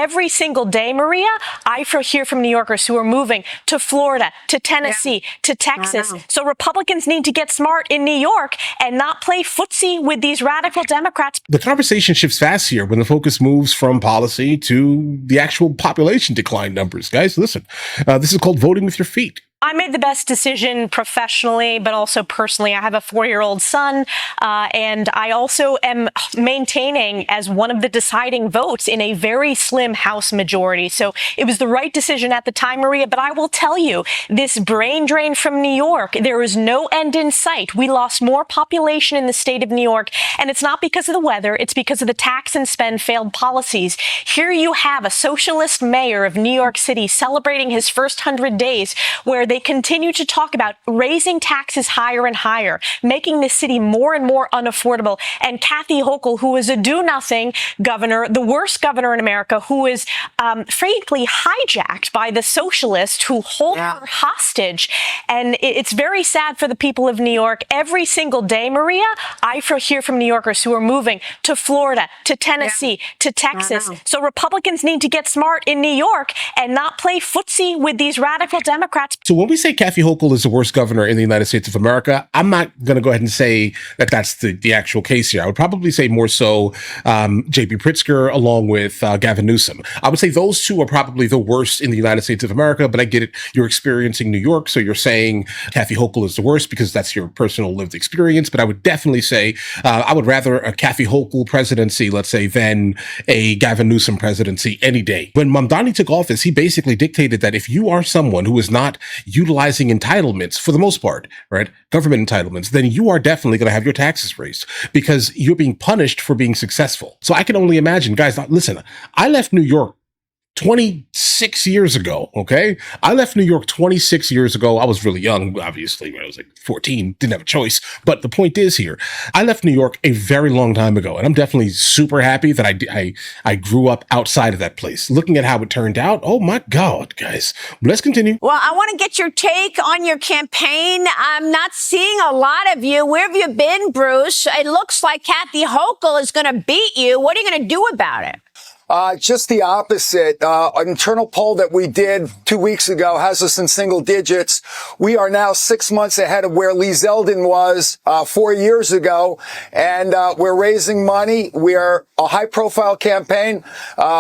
every single day, Maria, I hear from New Yorkers who are moving to Florida, to Tennessee, to Texas. So Republicans need to get smart in New York and not play footsie with these radical Democrats. The conversation shifts fast here when the focus moves from policy to the actual population decline numbers. Guys, listen, this is called voting with your feet. I made the best decision professionally, but also personally. I have a 4-year-old son, and I also am maintaining as one of the deciding votes in a very slim House majority. So it was the right decision at the time, Maria. But I will tell you, this brain drain from New York, there is no end in sight. We lost more population in the state of New York, and it's not because of the weather. It's because of the tax and spend failed policies. Here you have a socialist mayor of New York City celebrating his first 100 days, where they continue to talk about raising taxes higher and higher, making this city more and more unaffordable. And Kathy Hochul, who is a do-nothing governor, the worst governor in America, who is frankly hijacked by the socialists who hold her hostage. And it's very sad for the people of New York. Every single day, Maria, I hear from New Yorkers who are moving to Florida, to Tennessee, to Texas. So Republicans need to get smart in New York and not play footsie with these radical Democrats. So when we say Kathy Hochul is the worst governor in the United States of America, I'm not going to go ahead and say that that's the actual case here. I would probably say more so J.B. Pritzker along with Gavin Newsom. I would say those two are probably the worst in the United States of America, but I get it. You're experiencing New York, so you're saying Kathy Hochul is the worst because that's your personal lived experience. But I would definitely say I would rather a Kathy Hochul presidency, let's say, than a Gavin Newsom presidency any day. When Mamdani took office, he basically dictated that if you are someone who is not utilizing entitlements for the most part, right? Government entitlements, then you are definitely going to have your taxes raised because you're being punished for being successful. So I can only imagine, guys, listen, I left New York 26 years ago, okay? I left New York 26 years ago. I was really young, obviously, when I was like 14, didn't have a choice. But the point is here, I left New York a very long time ago, and I'm definitely super happy that I grew up outside of that place. Looking at how it turned out, oh my God, guys. Let's continue. Well, I want to get your take on your campaign. I'm not seeing a lot of you. Where have you been, Bruce? It looks like Kathy Hochul is going to beat you. What are you going to do about it? Just the opposite. An internal poll that we did 2 weeks ago has us in single digits. We are now 6 months ahead of where Lee Zeldin was 4 years ago, and we're raising money. We are a high-profile campaign.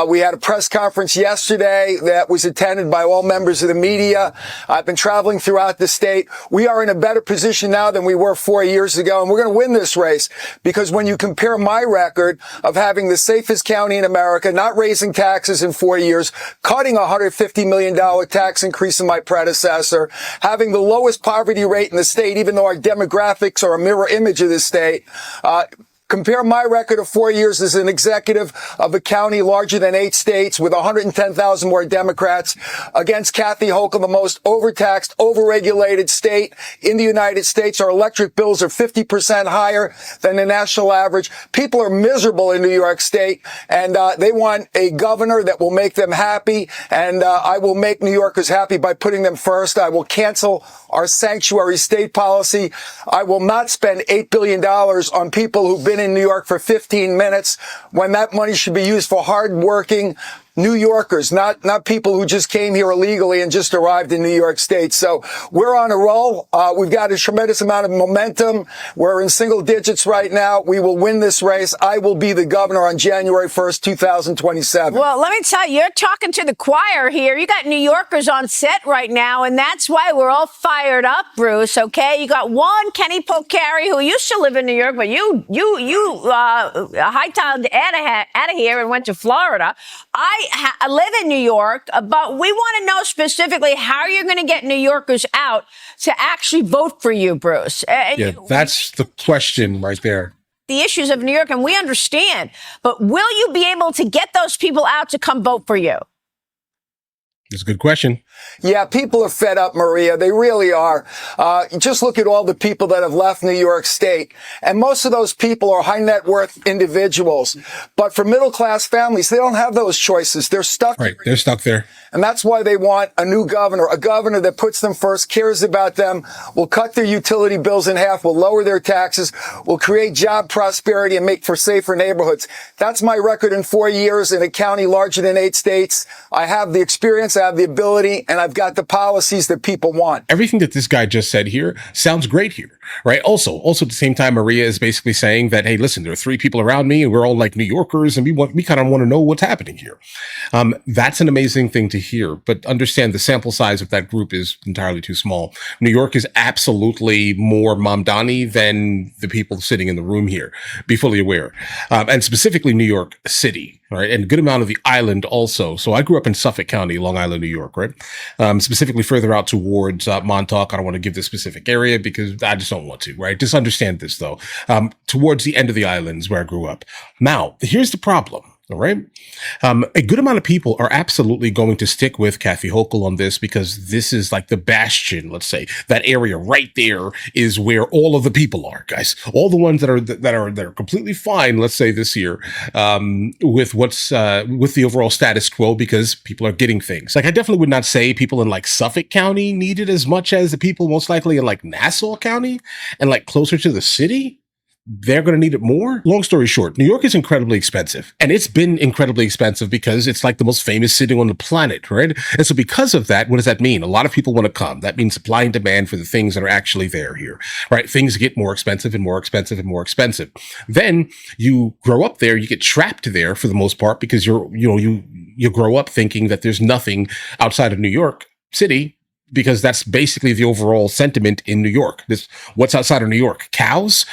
We had a press conference yesterday that was attended by all members of the media. I've been traveling throughout the state. We are in a better position now than we were 4 years ago, and we're going to win this race because when you compare my record of having the safest county in America, not raising taxes in 4 years, cutting a $150 million tax increase in my predecessor, having the lowest poverty rate in the state, even though our demographics are a mirror image of the state, compare my record of 4 years as an executive of a county larger than 8 states with 110,000 more Democrats against Kathy Hochul, the most overtaxed, overregulated state in the United States. Our electric bills are 50% higher than the national average. People are miserable in New York State, and they want a governor that will make them happy, and I will make New Yorkers happy by putting them first. I will cancel our sanctuary state policy. I will not spend $8 billion on people who've been in New York for 15 minutes when that money should be used for hardworking New Yorkers, not people who just came here illegally and just arrived in New York State. So we're on a roll. We've got a tremendous amount of momentum. We're in single digits right now. We will win this race. I will be the governor on January 1st, 2027. Well, let me tell you, you're talking to the choir here. You got New Yorkers on set right now, and that's why we're all fired up, Bruce, okay? You got one, Kenny Polcari, who used to live in New York, but you hightailed out of here and went to Florida. I live in New York, but we want to know specifically how you're going to get New Yorkers out to actually vote for you, Bruce. Yeah, that's the question right there. The issues of New York, and we understand, but will you be able to get those people out to come vote for you? It's a good question. Yeah, people are fed up, Maria. They really are. Just look at all the people that have left New York State. And most of those people are high net worth individuals. But for middle class families, they don't have those choices. They're stuck. Right. They're stuck there. And that's why they want a new governor, a governor that puts them first, cares about them, will cut their utility bills in half, will lower their taxes, will create job prosperity and make for safer neighborhoods. That's my record in 4 years in a county larger than 8 states. I have the experience, I have the ability, and I've got the policies that people want. Everything that this guy just said here sounds great here, right? Also at the same time, Maria is basically saying that, hey, listen, there are 3 people around me and we're all like New Yorkers and we kind of want to know what's happening here. That's an amazing thing to hear, but understand the sample size of that group is entirely too small. New York is absolutely more Mamdani than the people sitting in the room here. Be fully aware. And specifically New York City, right? And a good amount of the island also. So I grew up in Suffolk County, Long Island, New York, right? Specifically further out towards Montauk. I don't want to give this specific area because I just don't want to, right? Just understand this though. Towards the end of the islands where I grew up. Now, here's the problem. All right. A good amount of people are absolutely going to stick with Kathy Hochul on this because this is like the bastion, let's say. That area right there is where all of the people are, guys. All the ones that are completely fine, let's say this year, with with the overall status quo because people are getting things. Like I definitely would not say people in like Suffolk County need it as much as the people most likely in like Nassau County and like closer to the city. They're going to need it more. Long story short, New York is incredibly expensive. And it's been incredibly expensive because it's like the most famous city on the planet, right? And so because of that, what does that mean? A lot of people want to come. That means supply and demand for the things that are actually there here, right? Things get more expensive and more expensive and more expensive. Then you grow up there, you get trapped there for the most part because you grow up thinking that there's nothing outside of New York City because that's basically the overall sentiment in New York. What's outside of New York? Cows?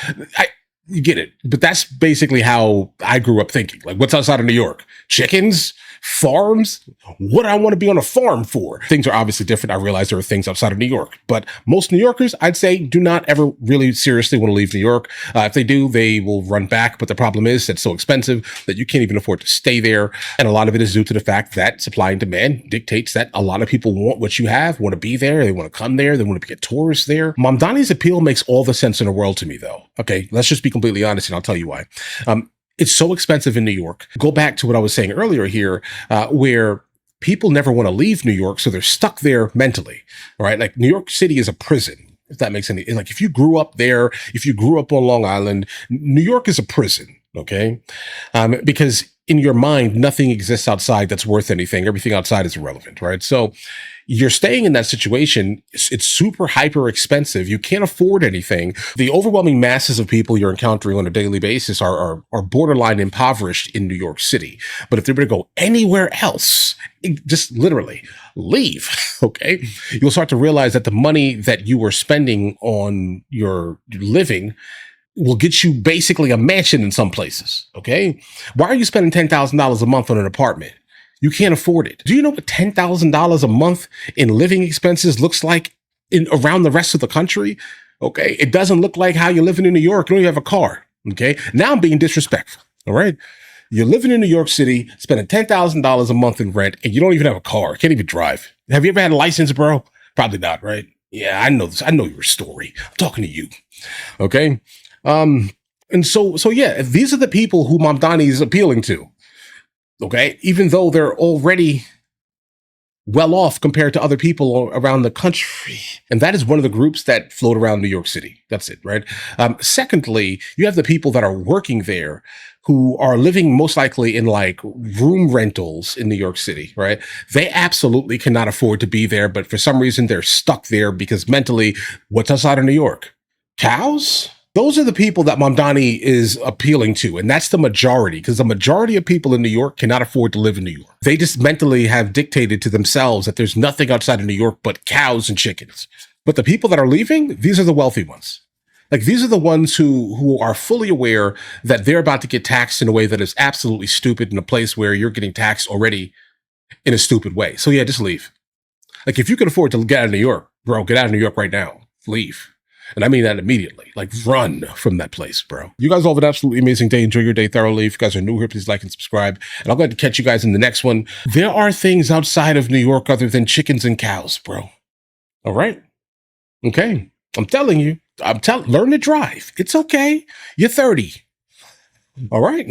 You get it. But that's basically how I grew up thinking. Like, what's outside of New York? Chickens? Farms? What do I want to be on a farm for? Things are obviously different. I realize there are things outside of New York, but most New Yorkers, I'd say, do not ever really seriously want to leave New York. If they do, they will run back. But the problem is it's so expensive that you can't even afford to stay there. And a lot of it is due to the fact that supply and demand dictates that a lot of people want what you have, want to be there. They want to come there. They want to be a tourist there. Mamdani's appeal makes all the sense in the world to me, though. Okay, let's just be completely honest, and I'll tell you why. It's so expensive in New York. Go back to what I was saying earlier here, where people never want to leave New York, so they're stuck there mentally, right? Like New York City is a prison, if that makes any, like if you grew up there, if you grew up on Long Island, New York is a prison, okay? Because in your mind, nothing exists outside that's worth anything. Everything outside is irrelevant, right? So you're staying in that situation. It's super hyper expensive. You can't afford anything. The overwhelming masses of people you're encountering on a daily basis are borderline impoverished in New York City. But if they were to go anywhere else, just literally leave, okay, you'll start to realize that the money that you were spending on your living will get you basically a mansion in some places, okay? Why are you spending $10,000 a month on an apartment? You can't afford it. Do you know what $10,000 a month in living expenses looks like around the rest of the country? Okay. It doesn't look like how you're living in New York. You don't even have a car. Okay. Now I'm being disrespectful. All right. You're living in New York City, spending $10,000 a month in rent, and you don't even have a car. Can't even drive. Have you ever had a license, bro? Probably not, right? Yeah, I know this. I know your story. I'm talking to you. Okay. And so yeah, these are the people who Mamdani is appealing to. Okay, even though they're already well off compared to other people around the country. And that is one of the groups that float around New York City. That's it, right? Secondly, you have the people that are working there who are living most likely in like room rentals in New York City, right? They absolutely cannot afford to be there, but for some reason they're stuck there because mentally, what's outside of New York? Cows? Those are the people that Mamdani is appealing to. And that's the majority, because the majority of people in New York cannot afford to live in New York. They just mentally have dictated to themselves that there's nothing outside of New York but cows and chickens. But the people that are leaving, these are the wealthy ones. Like these are the ones who are fully aware that they're about to get taxed in a way that is absolutely stupid in a place where you're getting taxed already in a stupid way. So yeah, just leave. Like if you can afford to get out of New York, bro, get out of New York right now. Leave. And I mean that immediately. Like, run from that place, bro. You guys all have an absolutely amazing day. Enjoy your day thoroughly. If you guys are new here, please like and subscribe. And I'll go ahead and catch you guys in the next one. There are things outside of New York other than chickens and cows, bro. All right? Okay. I'm telling you. Learn to drive. It's okay. You're 30. All right?